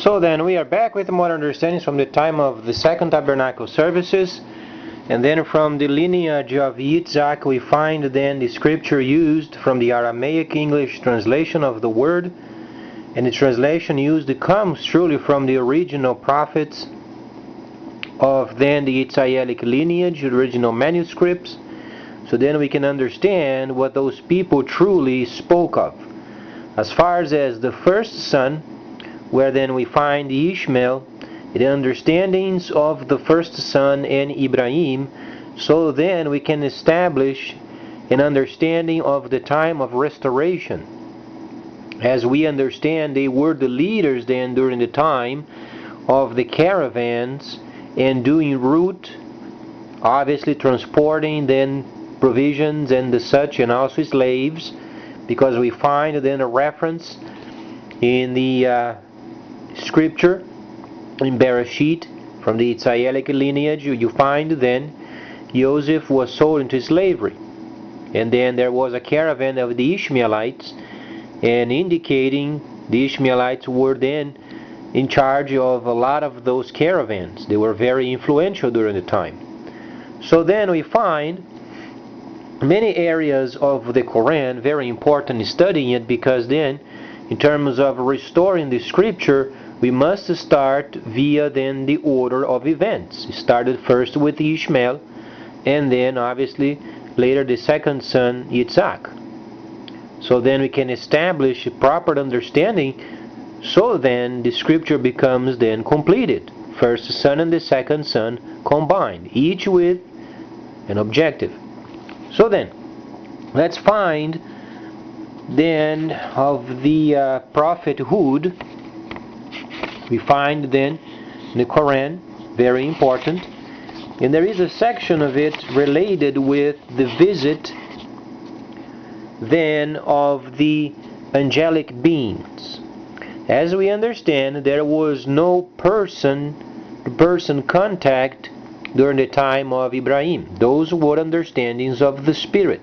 So then we are back with more understandings from the time of the Second Tabernacle services, and then from the lineage of Yitzhak we find then the scripture used from the Aramaic English translation of the word, and the translation used comes truly from the original prophets of then the Yitzhak lineage, original manuscripts. So then we can understand what those people truly spoke of. As far as the first son, where then we find Ishmael, the understandings of the first son and Ibrahim, so then we can establish an understanding of the time of restoration. As we understand, they were the leaders then during the time of the caravans and doing route, obviously transporting then provisions and the such, and also slaves, because we find then a reference in the scripture in Bereshit from the Yitzhak lineage. You find then Joseph was sold into slavery, and then there was a caravan of the Ishmaelites, and indicating the Ishmaelites were then in charge of a lot of those caravans. They were very influential during the time. So then we find many areas of the Quran very important in studying it, because then in terms of restoring the scripture, we must start via then the order of events. It started first with Ishmael, and then obviously later the second son Yitzhak. So then we can establish a proper understanding, so then the scripture becomes then completed. First son and the second son combined, each with an objective. So then, let's find then of the prophethood. We find then in the Quran, very important, and there is a section of it related with the visit then of the angelic beings. As we understand, there was no person-to-person contact during the time of Ibrahim. Those were understandings of the Spirit.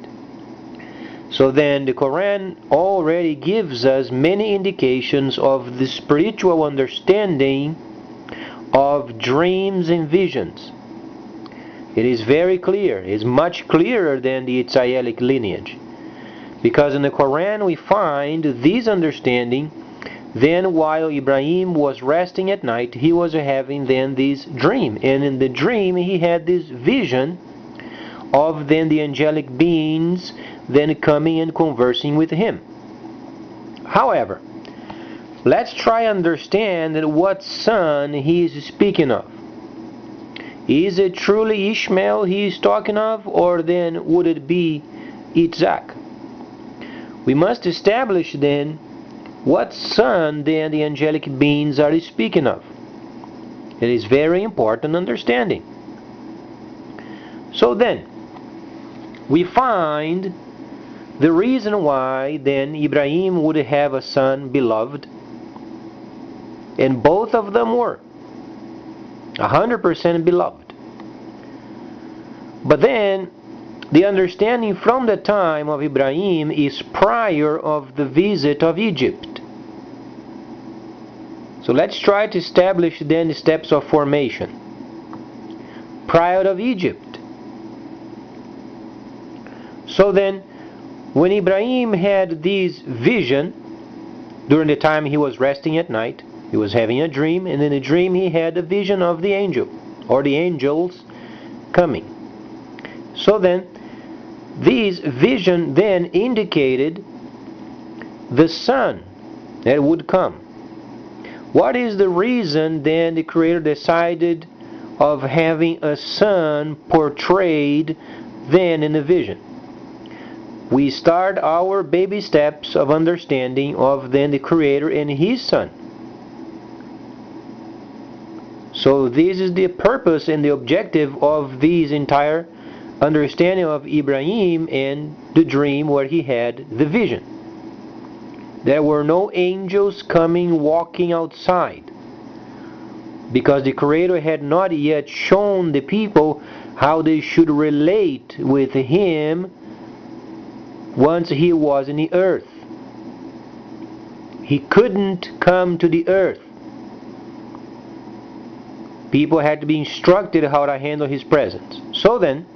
So then the Quran already gives us many indications of the spiritual understanding of dreams and visions. It is very clear. It is much clearer than the Yitzhak lineage. Because in the Quran we find this understanding. Then while Ibrahim was resting at night, he was having then this dream. And in the dream he had this vision of then the angelic beings then coming and conversing with him. However, let's try to understand what son he is speaking of. Is it truly Ishmael he is talking of, or then would it be Yitzhak? We must establish then what son then the angelic beings are speaking of. It is very important understanding. So then, we find the reason why then Ibrahim would have a son beloved, and both of them were 100% beloved. But then the understanding from the time of Ibrahim is prior of the visit of Egypt. So let's try to establish then the steps of formation. Prior of Egypt. So then, when Ibrahim had this vision, during the time he was resting at night, he was having a dream, and in the dream he had a vision of the angel, or the angels coming. So then, this vision then indicated the son that would come. What is the reason then the Creator decided of having a son portrayed then in the vision? We start our baby steps of understanding of then the Creator and His Son. So this is the purpose and the objective of this entire understanding of Ibrahim and the dream where he had the vision. There were no angels coming walking outside, because the Creator had not yet shown the people how they should relate with Him once He was in the earth. He couldn't come to the earth People had to be instructed how to handle his presence. So then,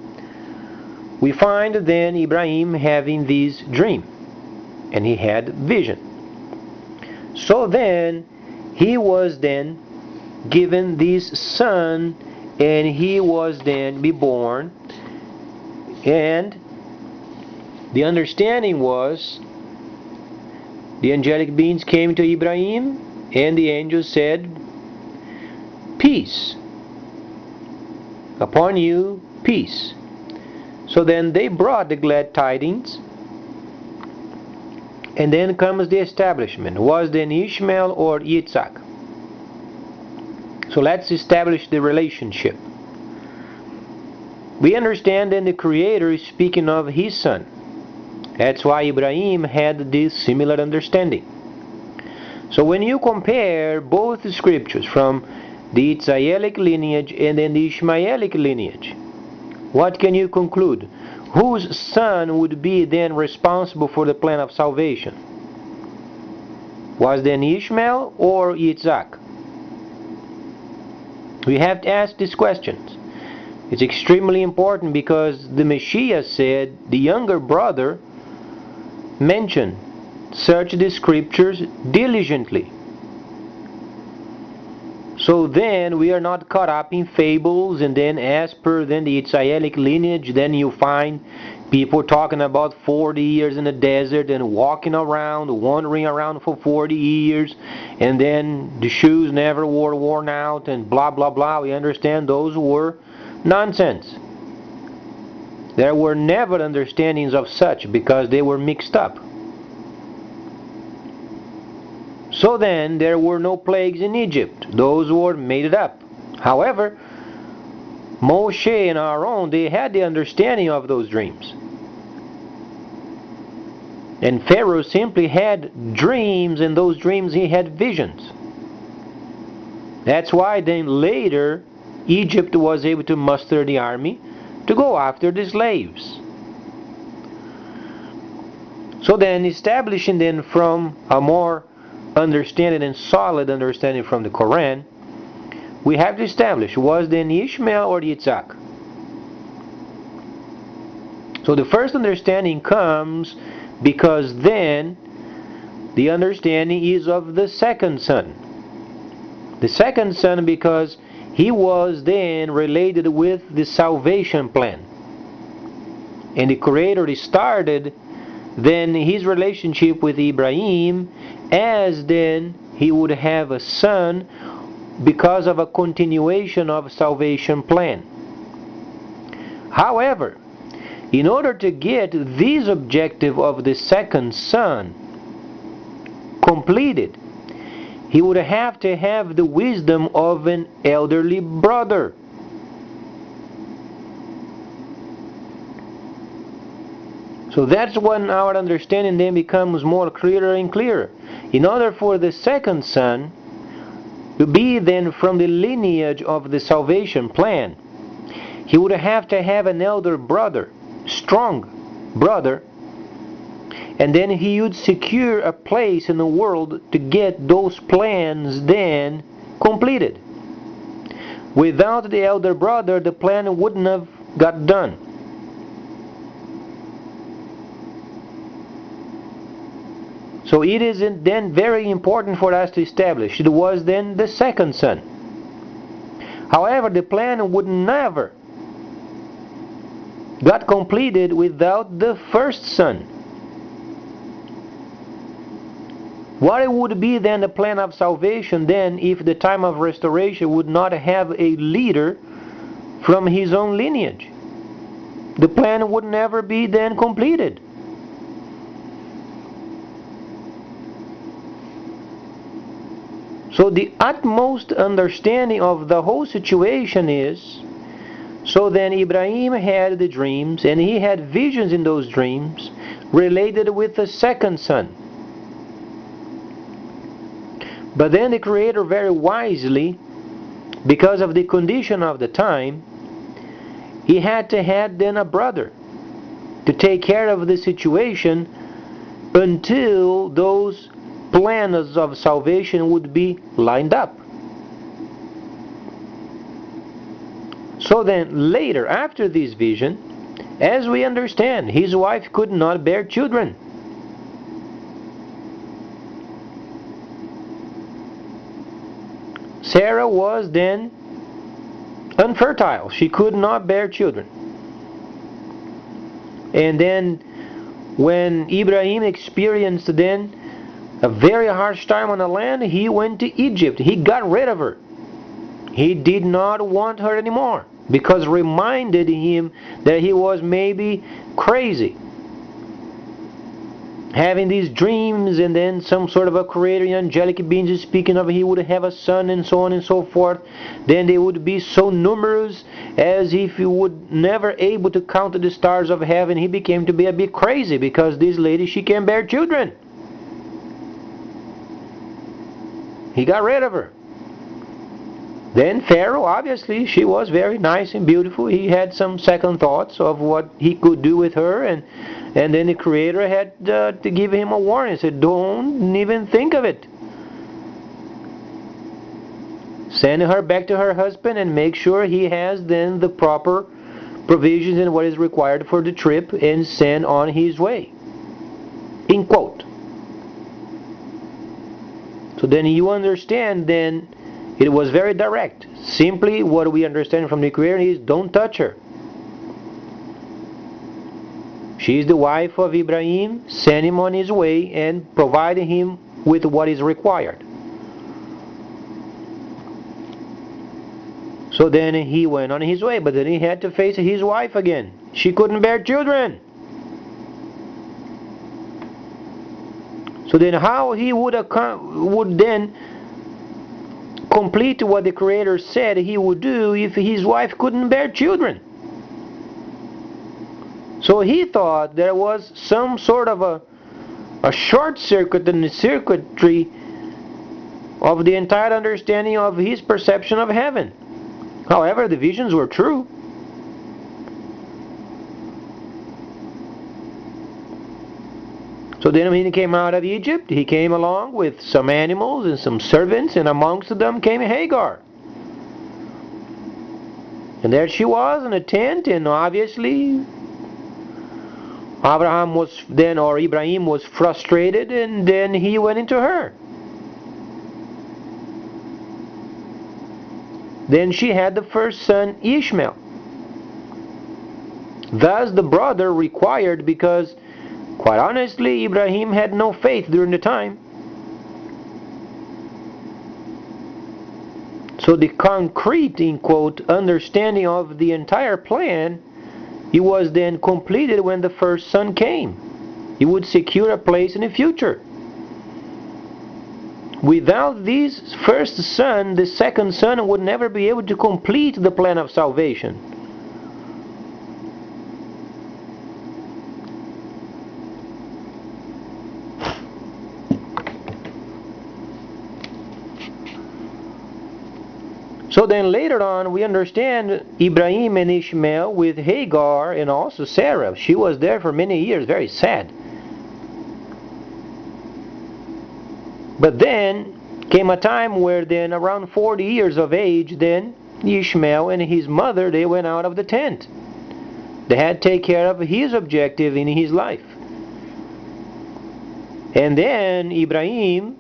we find then Ibrahim having this dream, and he had vision. So then, he was then given this son, and he was then be born, and the understanding was the angelic beings came to Ibrahim, and the angel said, peace upon you, peace. So then they brought the glad tidings, and then comes the establishment. Was then Ishmael or Yitzhak? So let's establish the relationship. We understand then the Creator is speaking of his son. That's why Ibrahim had this similar understanding. So when you compare both the scriptures from the Yitzhak lineage and then the Ishmaelic lineage, what can you conclude? Whose son would be then responsible for the plan of salvation? Was then Ishmael or Yitzhak? We have to ask these questions. It's extremely important because the Messiah said the younger brother mentioned, search the scriptures diligently. So then we are not caught up in fables, and then as per then the Yitzhak lineage, then you find people talking about 40 years in the desert and walking around, wandering around for 40 years, and then the shoes never were worn out and blah blah blah. We understand those were nonsense. There were never understandings of such because they were mixed up. So then there were no plagues in Egypt. Those were made up. However, Moshe and Aaron, they had the understanding of those dreams. And Pharaoh simply had dreams, and those dreams he had visions. That's why then later Egypt was able to muster the army to go after the slaves. So then establishing then from a more understanding and solid understanding from the Quran, we have to establish, was then Ishmael or Yitzhak? So the first understanding comes because then the understanding is of the second son. The second son because he was then related with the salvation plan. And the Creator started then his relationship with Ibrahim as then he would have a son because of a continuation of salvation plan. However, in order to get this objective of the second son completed, he would have to have the wisdom of an elderly brother. So that's when our understanding then becomes more clearer and clearer. In order for the second son to be then from the lineage of the salvation plan, he would have to have an elder brother, strong brother, and then he would secure a place in the world to get those plans then completed. Without the elder brother, the plan wouldn't have got done. So it is then very important for us to establish it was then the second son. However, the plan would never got completed without the first son. What would be then the plan of salvation then if the time of restoration would not have a leader from his own lineage? The plan would never be then completed. So the utmost understanding of the whole situation is, so then Ibrahim had the dreams, and he had visions in those dreams related with the second son. But then the Creator very wisely, because of the condition of the time, he had to have then a brother to take care of the situation until those plans of salvation would be lined up. So then later, after this vision, as we understand, his wife could not bear children. Sarah was then unfertile. She could not bear children. And then when Ibrahim experienced then a very harsh time on the land, he went to Egypt. He got rid of her. He did not want her anymore, because reminded him that he was maybe crazy, having these dreams, and then some sort of a creator, angelic beings speaking of he would have a son, and so on and so forth. Then they would be so numerous as if he would never able to count the stars of heaven. He became to be a bit crazy, because this lady, she can bear children. He got rid of her. Then Pharaoh, obviously, she was very nice and beautiful. He had some second thoughts of what he could do with her, and then the Creator had to give him a warning. He said, don't even think of it. Send her back to her husband and make sure he has then the proper provisions and what is required for the trip, and send on his way. In quote. So then you understand then, it was very direct. Simply what we understand from the Creator is, don't touch her. She is the wife of Ibrahim. Send him on his way and provide him with what is required. So then he went on his way, but then he had to face his wife again. She couldn't bear children. So then how he would then complete what the Creator said he would do if his wife couldn't bear children? So he thought there was some sort of a short circuit in the circuitry of the entire understanding of his perception of heaven. However, the visions were true. So then when he came out of Egypt, he came along with some animals and some servants, and amongst them came Hagar. And there she was in a tent, and obviously Ibrahim was frustrated, and then he went into her. Then she had the first son, Ishmael. Thus the brother required, because quite honestly, Ibrahim had no faith during the time. So the concrete, in quote, understanding of the entire plan, it was then completed when the first son came. He would secure a place in the future. Without this first son, the second son would never be able to complete the plan of salvation. So then later on we understand Ibrahim and Ishmael with Hagar and also Sarah. She was there for many years, very sad. But then came a time where then around 40 years of age, then Ishmael and his mother, they went out of the tent. They had to take care of his objective in his life. And then Ibrahim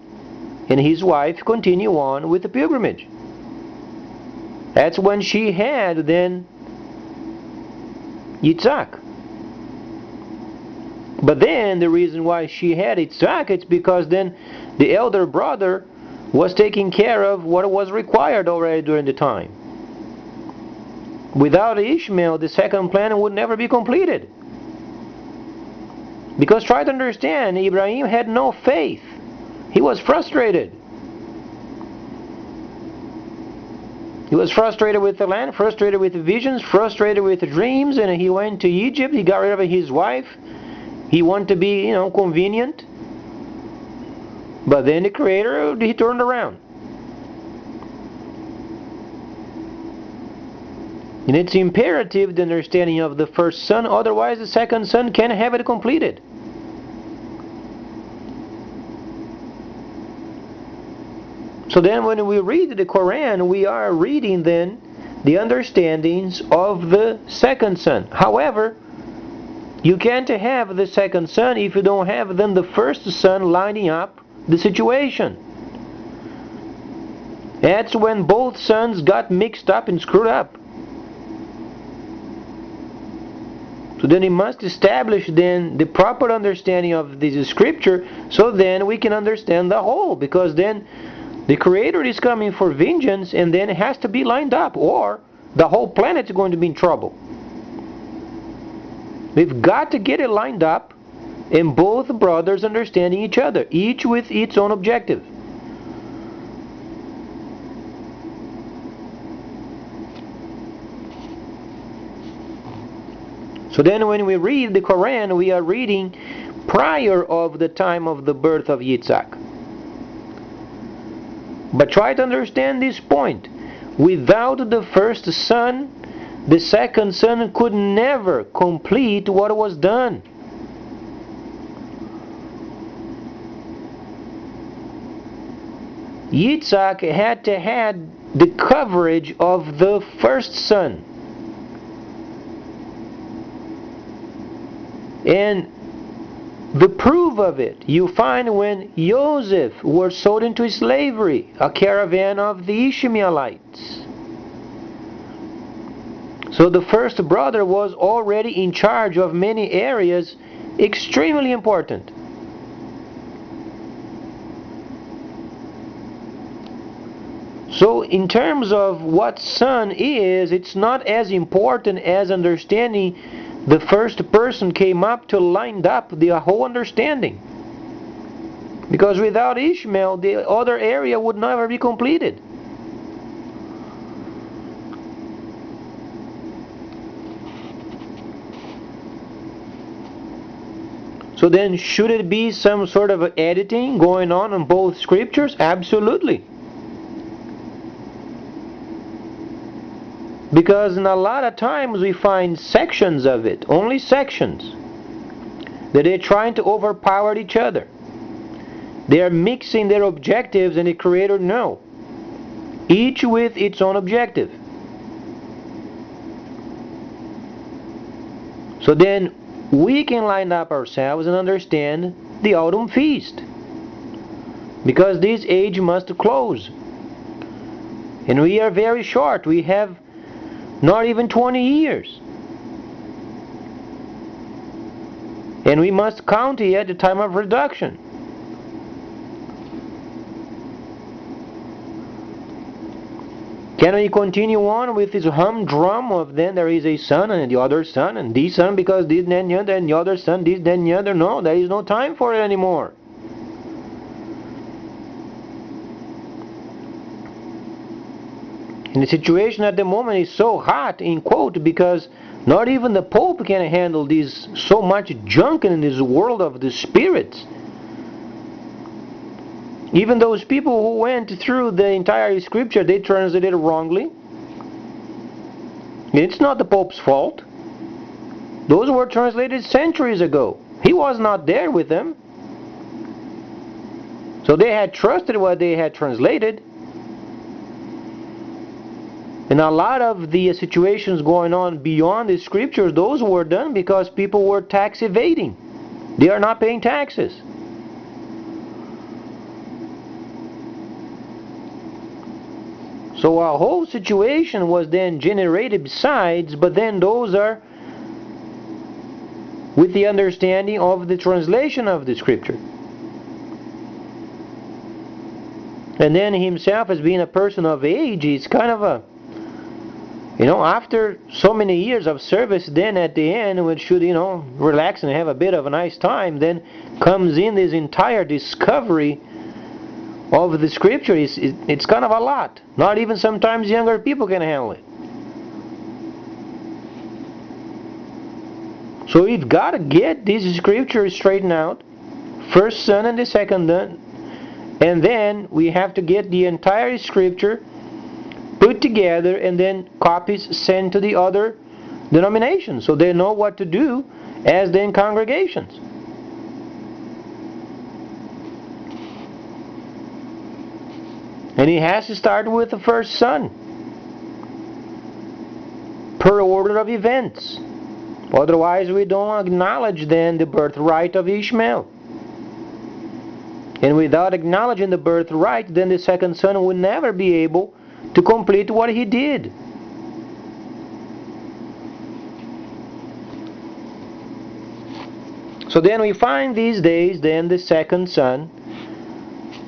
and his wife continue on with the pilgrimage. That's when she had then Yitzhak. But then the reason why she had Yitzhak, it's because then the elder brother was taking care of what was required already during the time. Without Ishmael, the second plan would never be completed. Because try to understand, Ibrahim had no faith. He was frustrated. He was frustrated with the land, frustrated with the visions, frustrated with the dreams, and he went to Egypt. He got rid of his wife. He wanted to be, convenient. But then the Creator, he turned around. And it's imperative, the understanding of the first son, otherwise the second son can't have it completed. So then when we read the Quran, we are reading then the understandings of the second son. However, you can't have the second son if you don't have then the first son lining up the situation. That's when both sons got mixed up and screwed up. So then he must establish then the proper understanding of this scripture, so then we can understand the whole, because then the Creator is coming for vengeance, and then it has to be lined up, or the whole planet is going to be in trouble. We've got to get it lined up, and both brothers understanding each other, each with its own objective. So then when we read the Quran, we are reading prior of the time of the birth of Yitzhak. But try to understand this point. Without the first son, the second son could never complete what was done. Yitzhak had to have the coverage of the first son. And the proof of it you find when Joseph was sold into slavery, a caravan of the Ishmaelites. So the first brother was already in charge of many areas extremely important. So in terms of what son is, it's not as important as understanding the first person came up to line up the whole understanding. Because without Ishmael, the other area would never be completed. So then, should it be some sort of editing going on both scriptures? Absolutely. Because in a lot of times we find sections of it, only sections, that they're trying to overpower each other. They are mixing their objectives, and the Creator knows, each with its own objective. So then we can line up ourselves and understand the autumn feast, because this age must close. And we are very short. We have not even 20 years. And we must count it at the time of reduction. Can we continue on with this humdrum of then there is a son and the other son, and this son because this then the other, and the other son this then the other? No, there is no time for it anymore. And the situation at the moment is so hot, in quote, because not even the Pope can handle this so much junk in this world of the spirits. Even those people who went through the entire scripture, they translated it wrongly. And it's not the Pope's fault. Those were translated centuries ago. He was not there with them. So they had trusted what they had translated. And a lot of the situations going on beyond the scriptures, those were done because people were tax evading. They are not paying taxes. So a whole situation was then generated besides, but then those are with the understanding of the translation of the scripture. And then himself as being a person of age, he's kind of a, after so many years of service, then at the end, when should, relax and have a bit of a nice time, then comes in this entire discovery of the scripture. It's kind of a lot. Not even sometimes younger people can handle it. So we've got to get this scripture straightened out. First son and the second son. And then we have to get the entire scripture put together, and then copies sent to the other denominations, so they know what to do as then congregations. And he has to start with the first son. per order of events. Otherwise, we don't acknowledge then the birthright of Ishmael. And without acknowledging the birthright, then the second son will never be able to complete what he did. So then we find these days then the second son,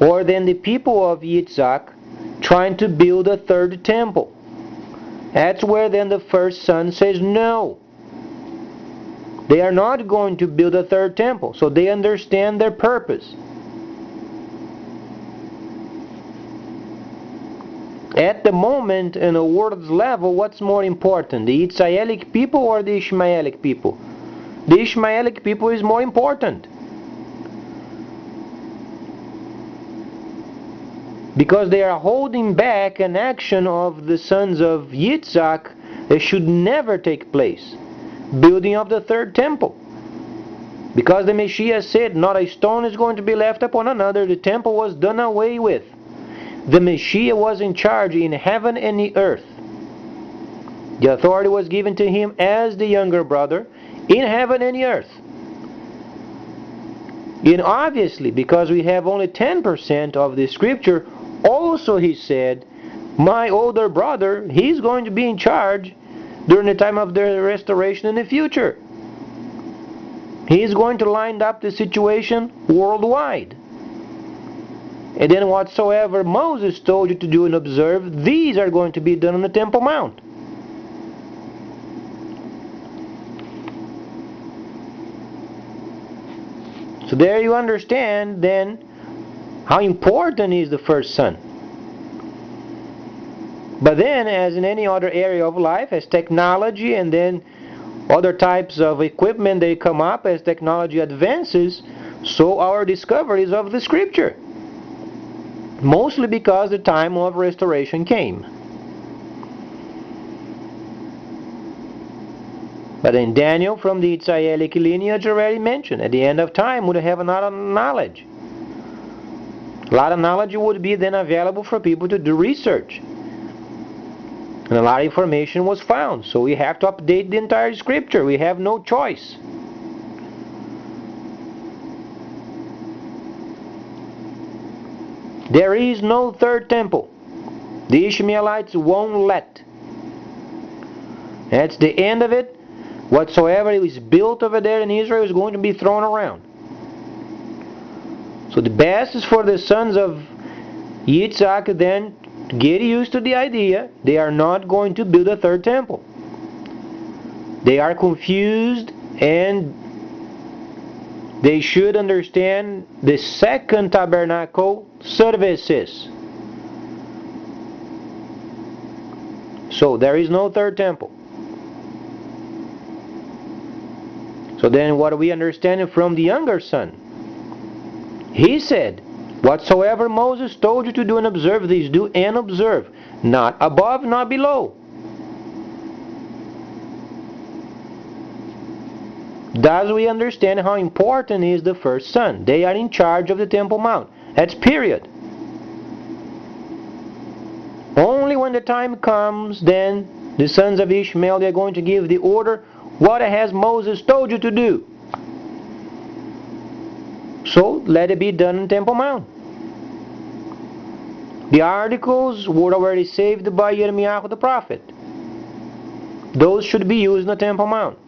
or then the people of Yitzhak, trying to build a third temple. That's where then the first son says no. They are not going to build a third temple, so they understand their purpose. At the moment, in a world's level, what's more important, the Yitzhak people or the Ishmaelic people? The Ishmaelic people is more important. Because they are holding back an action of the sons of Yitzhak that should never take place. Building of the third temple. Because the Messiah said, not a stone is going to be left upon another. The temple was done away with. The Messiah was in charge in heaven and the earth. The authority was given to him as the younger brother in heaven and the earth. And obviously, because we have only 10% of the scripture, also he said, my older brother, he's going to be in charge during the time of the restoration in the future. He's going to line up the situation worldwide. And then whatsoever Moses told you to do and observe, these are going to be done on the Temple Mount. So there you understand then how important is the first son. But then, as in any other area of life, as technology and then other types of equipment they come up as technology advances, so our discoveries of the scripture. Mostly because the time of restoration came. But in Daniel, from the Yitzhak lineage already mentioned, at the end of time would have a lot of knowledge. A lot of knowledge would be then available for people to do research. And a lot of information was found. So we have to update the entire scripture. We have no choice. There is no third temple. The Ishmaelites won't let. That's the end of it. Whatsoever is built over there in Israel is going to be thrown around. So the best is for the sons of Yitzhak then to get used to the idea they are not going to build a third temple. They are confused and they should understand the second tabernacle services. So there is no third temple. So then what are we understanding from the younger son? He said, whatsoever Moses told you to do and observe these, do and observe. Not above, not below. Thus we understand how important is the first son. They are in charge of the Temple Mount. That's period. Only when the time comes, then the sons of Ishmael, they are going to give the order, what has Moses told you to do? So let it be done in Temple Mount. The articles were already saved by Yirmiyahu the prophet. Those should be used in the Temple Mount.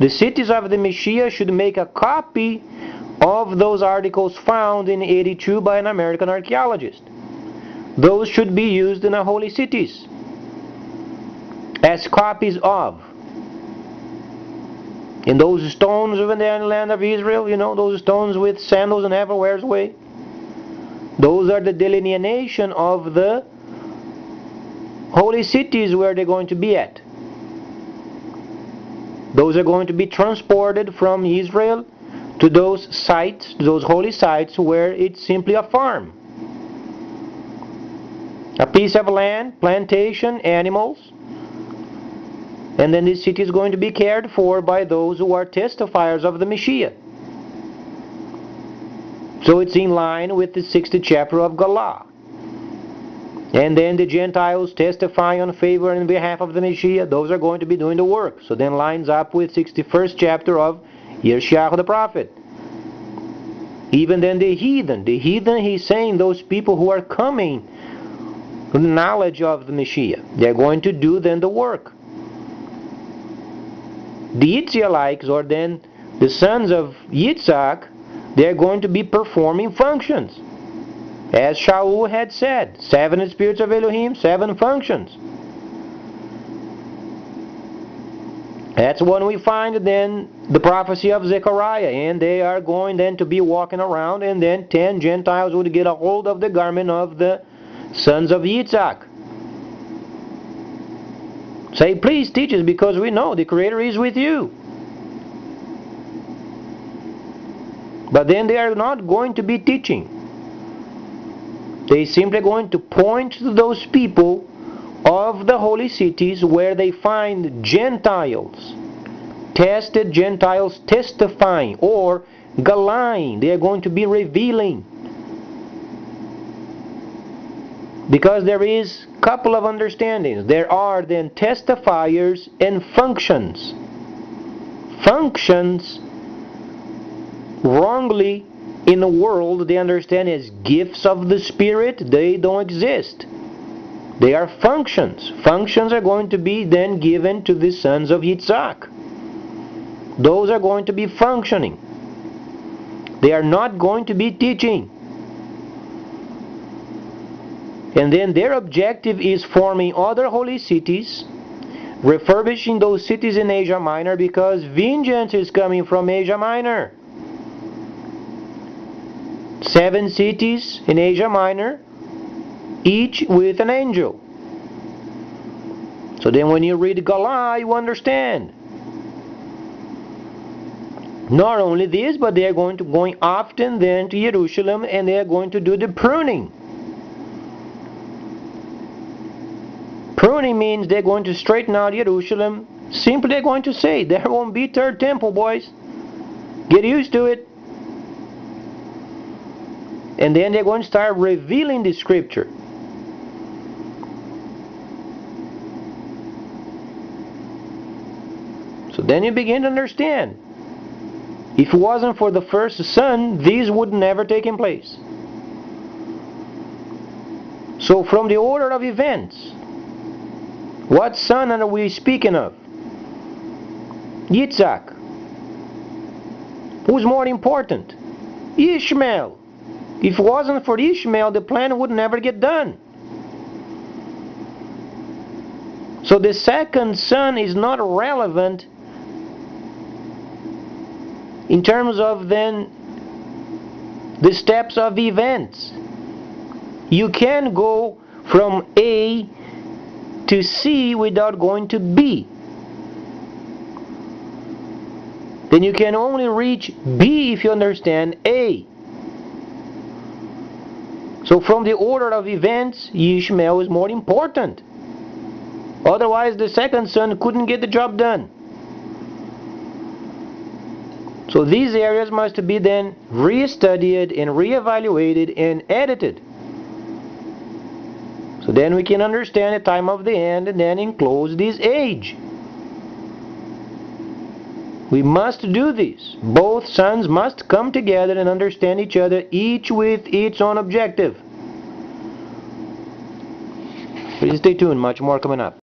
The cities of the Messiah should make a copy of those articles found in 82 by an American archaeologist. Those should be used in the holy cities as copies of. In those stones over there in the land of Israel, you know, those stones with sandals and everywhere's way. Those are the delineation of the holy cities where they're going to be at. Those are going to be transported from Israel to those sites, those holy sites where it's simply a farm. A piece of land, plantation, animals. And then this city is going to be cared for by those who are testifiers of the Messiah. So it's in line with the 60th chapter of Galah. And then the Gentiles testifying on favor and behalf of the Messiah, those are going to be doing the work. So then lines up with 61st chapter of Yeshayahu the prophet. Even then the heathen, he's saying those people who are coming to the knowledge of the Messiah, they're going to do then the work. The Yitzhalites, or then the sons of Yitzhak, they're going to be performing functions. As Shaul had said, 7 spirits of Elohim, 7 functions. That's when we find then the prophecy of Zechariah, and they are going then to be walking around, and then 10 Gentiles would get a hold of the garment of the sons of Yitzhak. Say, please teach us, because we know the Creator is with you. But then they are not going to be teaching. They simply going to point to those people of the holy cities where they find Gentiles, tested Gentiles testifying, or galaying. They are going to be revealing. Because there is a couple of understandings. There are then testifiers and functions. Functions, wrongly in the world, they understand as gifts of the Spirit. They don't exist. They are functions. Functions are going to be then given to the sons of Yitzhak. Those are going to be functioning. They are not going to be teaching. And then their objective is forming other holy cities, refurbishing those cities in Asia Minor, because vengeance is coming from Asia Minor. 7 cities in Asia Minor, each with an angel. So then when you read Galah, you understand. Not only this, but they are going often then to Jerusalem, and they are going to do the pruning. Pruning means they're going to straighten out Jerusalem. Simply they're going to say, there won't be third temple, boys. Get used to it. And then they're going to start revealing the scripture. So then you begin to understand. If it wasn't for the first son, these would never taken place. So from the order of events, what son are we speaking of? Yitzhak. Who's more important? Ishmael. If it wasn't for Ishmael, the plan would never get done. So the second son is not relevant in terms of then the steps of events. You can go from A to C without going to B. Then you can only reach B if you understand A. So from the order of events, Ishmael is more important. Otherwise the second son couldn't get the job done. So these areas must be then re-studied and re-evaluated and edited. So then we can understand the time of the end and then enclose this age. We must do this. Both sons must come together and understand each other, each with its own objective. Please stay tuned, much more coming up.